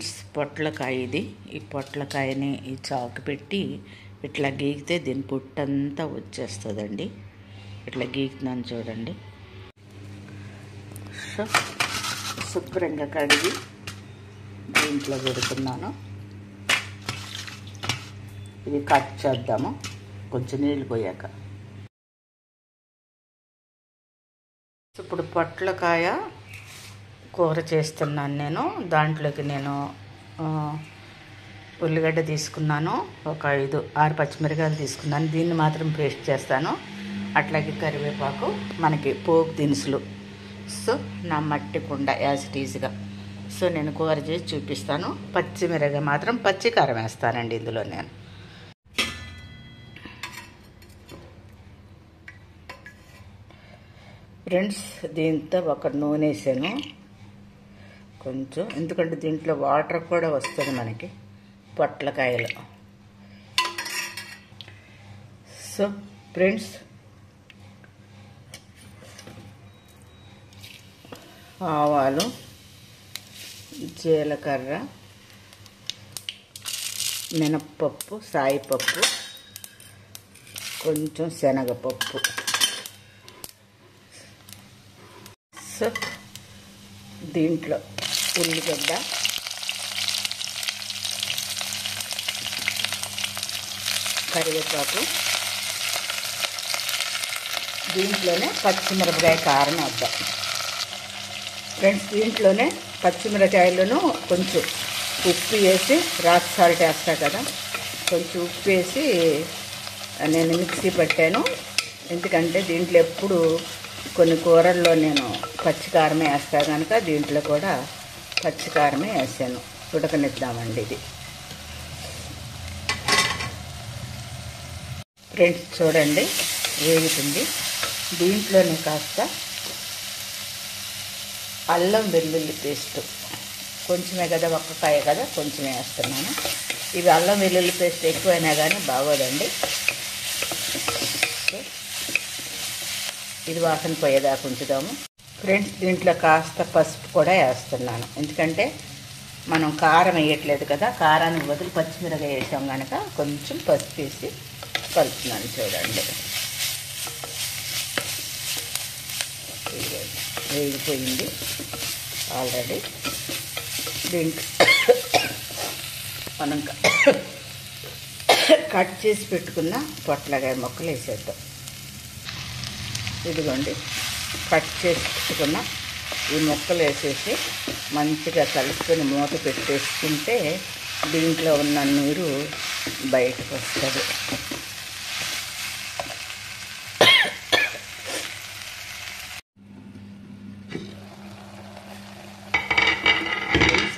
Friends, పొట్లకాయ ఇది. ఈ పొట్లకాయని ఈ చాకు పెట్టి ఇట్లా గీకితే దీని పుట్టంతా వచ్చేస్తుందండి. ఇట్లా గీకుతున్నాను చూడండి. సో శుభ్రంగా కడిగి దీంట్లో పెడుతున్నాను. ఇది కట్ చేద్దాము కొంచెం నీళ్ళు పోయాక. ఇప్పుడు పొట్లకాయ కూర చేస్తున్నాను నేను. దాంట్లోకి నేను ఉల్లిగడ్డ తీసుకున్నాను, ఒక 5-6 పచ్చిమిరకాయలు తీసుకున్నాను. దీన్ని మాత్రం పేస్ట్ చేస్తాను. అట్లాగే కరివేపాకు, మనకి పోపు దినుసులు. సో నా మట్టి కుండ యాజ్ ఇట్ ఈజ్గా. సో నేను కూర చేసి చూపిస్తాను. పచ్చిమిరకాయ మాత్రం పచ్చి కారం వేస్తానండి ఇందులో నేను. ఫ్రెండ్స్, దీంతో ఒక నూనె వేసాను కొంచెం, ఎందుకంటే దీంట్లో వాటర్ కూడా వస్తుంది మనకి పొట్లకాయలు. సో ఫ్రెండ్స్, ఆవాలు, జీలకర్ర, మినప్పప్పు, సాయిపప్పు, కొంచెం శనగపప్పు. సో దీంట్లో ఉల్లిగడ్డ, కరివేపాకు, దీంట్లోనే పచ్చిమిరపకాయ కారం వేద్దాం. ఫ్రెండ్స్, దీంట్లోనే పచ్చిమిరకాయలను కొంచెం ఉప్పు వేసి, రాక్ సాల్ట్ వేస్తా కదా, కొంచెం ఉప్పు వేసి నేను మిక్సీ పట్టాను. ఎందుకంటే దీంట్లో ఎప్పుడు కొన్ని కూరల్లో నేను పచ్చికారమే వేస్తా కనుక దీంట్లో కూడా పచ్చికారమే వేసాను. ఉడకనిద్దామండి ఇది. ఫ్రెండ్స్ చూడండి, వేగుతుంది. దీంట్లోనే కాస్త అల్లం వెల్లుల్లి పేస్ట్, కొంచెమే కదా, ఒక్కకాయ కదా, కొంచెమే వేస్తున్నాను. ఇవి అల్లం వెల్లుల్లి పేస్ట్ ఎక్కువైనా కానీ బాగోదండి. ఇది వాసన పోయేదాకా ఉంచుదాము. ఫ్రెండ్స్, దీంట్లో కాస్త పసుపు కూడా వేస్తున్నాను. ఎందుకంటే మనం కారం వేయట్లేదు కదా, కారానికి బదులు పచ్చిమిరకాయ వేసాం కనుక కొంచెం పసుపు వేసి కలుపుతున్నాను. చూడండి, వేగిపోయింది ఆల్రెడీ. దీంట్లో మనం కట్ చేసి పెట్టుకున్న పొట్లకాయ ముక్కలు వేసేద్దాం. ఇదిగోండి, కట్ చేసి పెట్టుకున్న ఈ ముక్కలు వేసేసి మంచిగా కలుపుకొని మూత పెట్టేసుకుంటే దీంట్లో ఉన్న నీరు బయటకు వస్తుంది.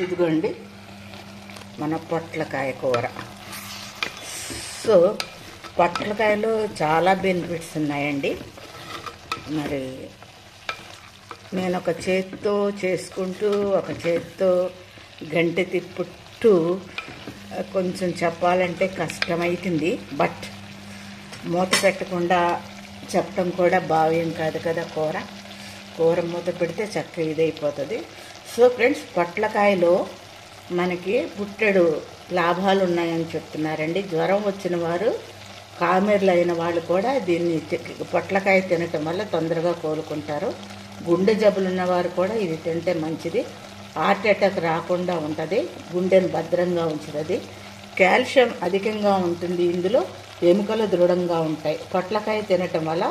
ఇదిగోండి మన పొట్లకాయ కూర. సో పొట్లకాయలో చాలా బెనిఫిట్స్ ఉన్నాయండి. మరి నేను ఒక చేత్తో చేసుకుంటూ ఒక చేత్తో గంటె తిప్పుతూ కొంచెం చెప్పాలంటే కష్టమవుతుంది. బట్ మూత పెట్టకుండా చెప్పడం కూడా భావ్యం కాదు కదా. కూర మూత పెడితే చక్కగా ఇదైపోతుంది. సో ఫ్రెండ్స్, పొట్లకాయలో మనకి పుట్టెడు లాభాలు ఉన్నాయని చెప్తున్నారండి. జ్వరం వచ్చిన వారు, కామెర్లు అయిన వాళ్ళు కూడా దీన్ని పొట్లకాయ తినటం వల్ల తొందరగా కోలుకుంటారు. గుండె జబ్బులు ఉన్నవారు కూడా ఇది తింటే మంచిది. హార్ట్ అటాక్ రాకుండా ఉంటుంది, గుండెను భద్రంగా ఉంచుతుంది. కాల్షియం అధికంగా ఉంటుంది ఇందులో, ఎముకలు దృఢంగా ఉంటాయి. పొట్లకాయ తినటం వల్ల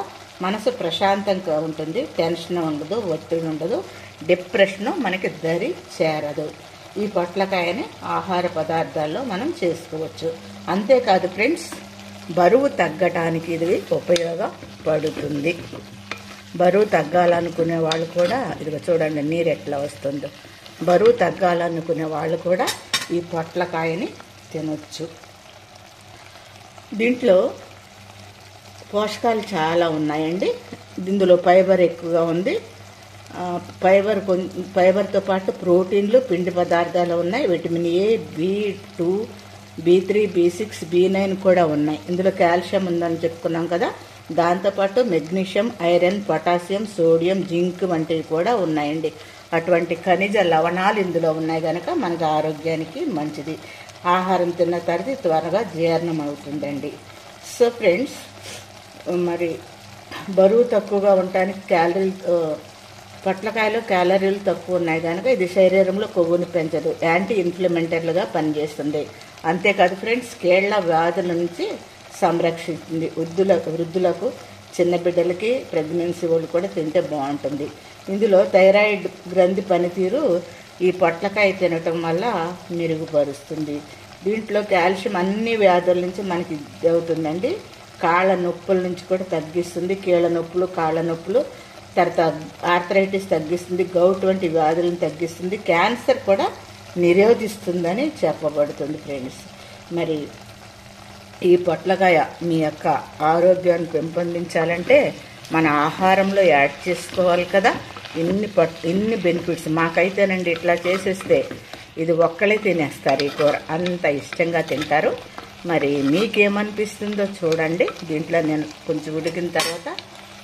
మనసు ప్రశాంతంగా ఉంటుంది, టెన్షన్ ఉండదు, ఒత్తిడి ఉండదు, డిప్రెషన్ మనకి దరి చేరదు. ఈ పొట్లకాయని ఆహార పదార్థాల్లో మనం చేసుకోవచ్చు. అంతేకాదు ఫ్రెండ్స్, బరువు తగ్గటానికి ఇది ఉపయోగపడుతుంది. బరువు తగ్గాలనుకునే వాళ్ళు కూడా, ఇదిగో చూడండి నీరు ఎట్లా వస్తుందో, బరువు తగ్గాలనుకునే వాళ్ళు కూడా ఈ పొట్లకాయని తినొచ్చు. దీంట్లో పోషకాలు చాలా ఉన్నాయండి. ఇందులో ఫైబర్ ఎక్కువగా ఉంది. ఫైబర్తో పాటు ప్రోటీన్లు, పిండి పదార్థాలు ఉన్నాయి. Vitamin A, B2, B3, B6, B9 కూడా ఉన్నాయి. ఇందులో కాల్షియం ఉందని చెప్పుకున్నాం కదా. దాంతోపాటు magnesium, iron, potassium, sodium, zinc వంటివి కూడా ఉన్నాయండి. అటువంటి ఖనిజ లవణాలు ఇందులో ఉన్నాయి కనుక మనకు ఆరోగ్యానికి మంచిది. ఆహారం తిన్న తర్వాత త్వరగా జీర్ణం అవుతుందండి. సో ఫ్రెండ్స్, మరి బరువు తక్కువగా ఉండటానికి పొట్లకాయలో క్యాలరీలు తక్కువ ఉన్నాయి కనుక ఇది శరీరంలో కొవ్వుని పెంచదు, యాంటీ ఇన్ఫ్లమేటరీలుగా పనిచేస్తుంది. అంతేకాదు ఫ్రెండ్స్, కీళ్ల వ్యాధుల నుంచి సంరక్షిస్తుంది. వృద్ధులకు, చిన్న బిడ్డలకి, ప్రెగ్నెన్సీ వాళ్ళు కూడా తింటే బాగుంటుంది. ఇందులో థైరాయిడ్ గ్రంథి పనితీరు ఈ పొట్లకాయ తినటం వల్ల మెరుగుపరుస్తుంది. దీంట్లో కాల్షియం అన్ని వ్యాధుల నుంచి మనకి అవుతుందండి. కాళ్ళ నొప్పుల నుంచి కూడా తగ్గిస్తుంది. కీళ్ళ నొప్పులు, కాళ్ళ నొప్పులు, తర్వాత ఆర్థరైటిస్ తగ్గిస్తుంది. గౌట్ వంటి వ్యాధులను తగ్గిస్తుంది. క్యాన్సర్ కూడా నిరోధిస్తుందని చెప్పబడుతుంది ఫ్రెండ్స్. మరి ఈ పొట్లకాయ మీ యొక్క ఆరోగ్యాన్ని పెంపొందించాలంటే మన ఆహారంలో యాడ్ చేసుకోవాలి కదా. ఇన్ని బెనిఫిట్స్ మాకైతేనండి, ఇట్లా చేసేస్తే ఇది ఒక్కళ్ళే తినేస్తారు. ఈ కూర అంత ఇష్టంగా తింటారు. మరి మీకేమనిపిస్తుందో చూడండి. దీంట్లో నేను కొంచెం ఉడికిన తర్వాత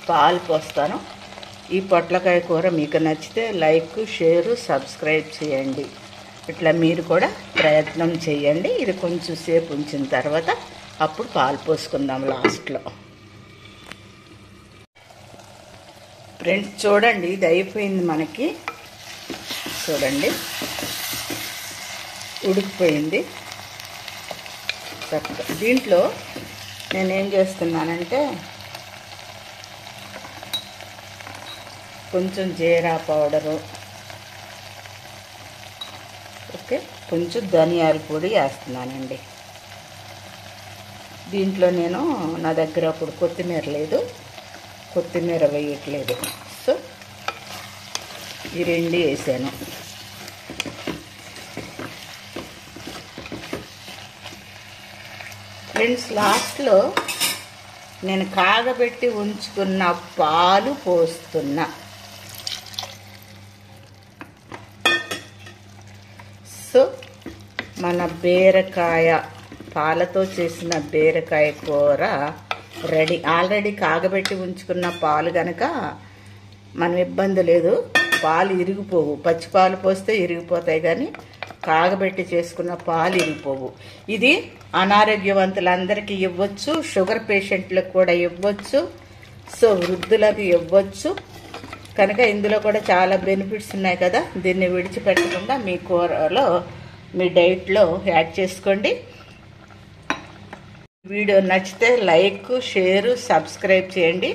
పాలు పోస్తాను. ఈ పొట్లకాయ కూర మీకు నచ్చితే లైక్, షేరు, సబ్స్క్రైబ్ చేయండి. ఇట్లా మీరు కూడా ప్రయత్నం చేయండి. ఇది కొంచెం సేపు ఉంచిన తర్వాత అప్పుడు పాలు పోసుకుందాం లాస్ట్లో. ఫ్రెండ్స్ చూడండి, ఇది అయిపోయింది మనకి. చూడండి, ఉడికిపోయింది చక్కగా. దీంట్లో నేనేం చేస్తున్నానంటే కొంచెం జీరా పౌడరు, ఓకే, కొంచెం ధనియాల పొడి వేస్తున్నానండి. దీంట్లో నేను నా దగ్గర అప్పుడు కొత్తిమీర లేదు, కొత్తిమీర వేయట్లేదు. సో ఈ రెండు వేసాను. ఫ్రెండ్స్, లాస్ట్లో నేను కాగబెట్టి ఉంచుకున్న పాలు పోస్తున్నా. సో మన బీరకాయ, పాలతో చేసిన బీరకాయ కూర రెడీ. ఆల్రెడీ కాగబెట్టి ఉంచుకున్న పాలు కనుక మనం ఇబ్బంది లేదు, పాలు ఇరిగిపోవు. పచ్చి పాలు పోస్తే ఇరిగిపోతాయి, కానీ కాగబెట్టి చేసుకున్న పాలు ఇరిగిపోవు. ఇది అనారోగ్యవంతులందరికీ ఇవ్వచ్చు, షుగర్ పేషెంట్లకు కూడా ఇవ్వచ్చు, సో వృద్ధులకు ఇవ్వచ్చు. కనుక ఇందులో కూడా చాలా బెనిఫిట్స్ ఉన్నాయి కదా. దీన్ని విడిచిపెట్టకుండా మీ కూరలో, మీ డైట్లో యాడ్ చేసుకోండి. వీడియో నచ్చితే లైక్, షేరు, సబ్స్క్రైబ్ చేయండి.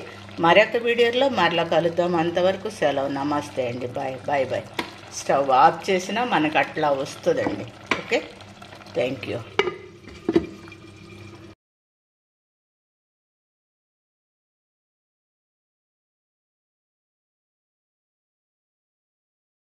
మరొక వీడియోలో మరలా కలుద్దాం. అంతవరకు సెలవు. నమస్తే అండి. Bye bye bye. Stove off చేసినా మనకు అట్లా వస్తుందండి. Okay, thank you.